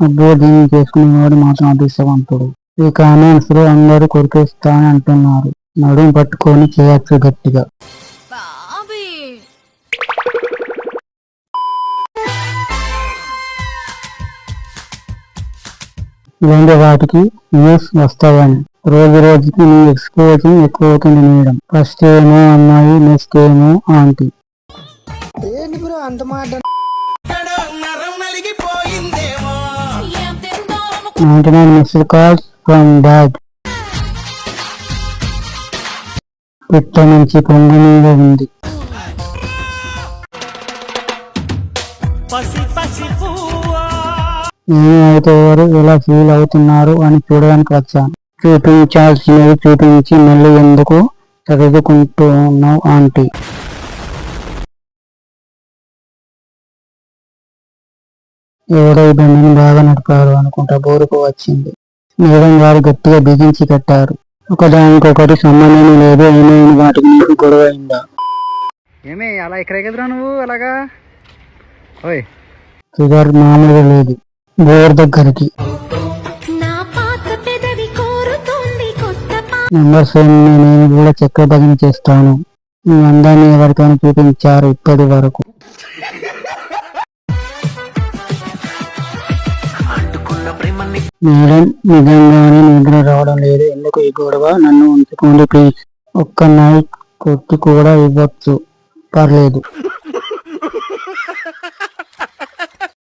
అబ్బో దీన్ని చేసుకునేవాడు మాత్రం అదృష్టవంతుడు. ఈ కామెంట్స్ లో అందరూ కొరికేస్తా అని అంటున్నారు. నడుము పట్టుకొని చేయొచ్చు గట్టిగా. ఇలాంటి వాటికి వ్యూస్ వస్తాయని. రోజు రోజుకి నీ ఎక్స్పోజింగ్ ఎక్కువ అవుతుంది మేడం. ఫస్ట్ ఏమో అమ్మాయి, నెక్స్ట్ ఏమో ఆంటీ. అంత మాట 99 missed calls from dad. పిట్ట నుంచి పొంగు మీద ఉంది. నేను అయితే ఎవరు ఎలా ఫీల్ అవుతున్నారు అని చూడడానికి వచ్చాను. చూపించాల్సినవి చూపించి మళ్ళీ ఎందుకు చదువుకుంటున్నావు ఆంటీ? ఎవరో ఈ బండిని బాగా నడిపారు అనుకుంటా బోరుకు వచ్చింది. మేడం గారు గట్టిగా బిగించి కట్టారు. ఒకదానికొకటి సంబంధం లేదు. ఏమైనా వాటికి నీకు గొడవ అయిందా? ఏమే అలా ఎక్కడెక్కదురా నువ్వు అలాగా? ఫిగర్ మామూలుగా లేదు. బోర్ దగ్గరికి నెంబర్స్ నేను కూడా చక్కెర తగిన చేస్తాను. ఈ అందాన్ని ఎవరికైనా చూపించారు ఇప్పటి వరకు? మేడం నిజంగానే నిద్ర రావడం లేదు. ఎందుకు ఈ గొడవ? నన్ను ఉంచుకోండి ప్లీజ్. ఒక్క నైట్ కొట్టి కూడా ఇవ్వచ్చు, పర్లేదు.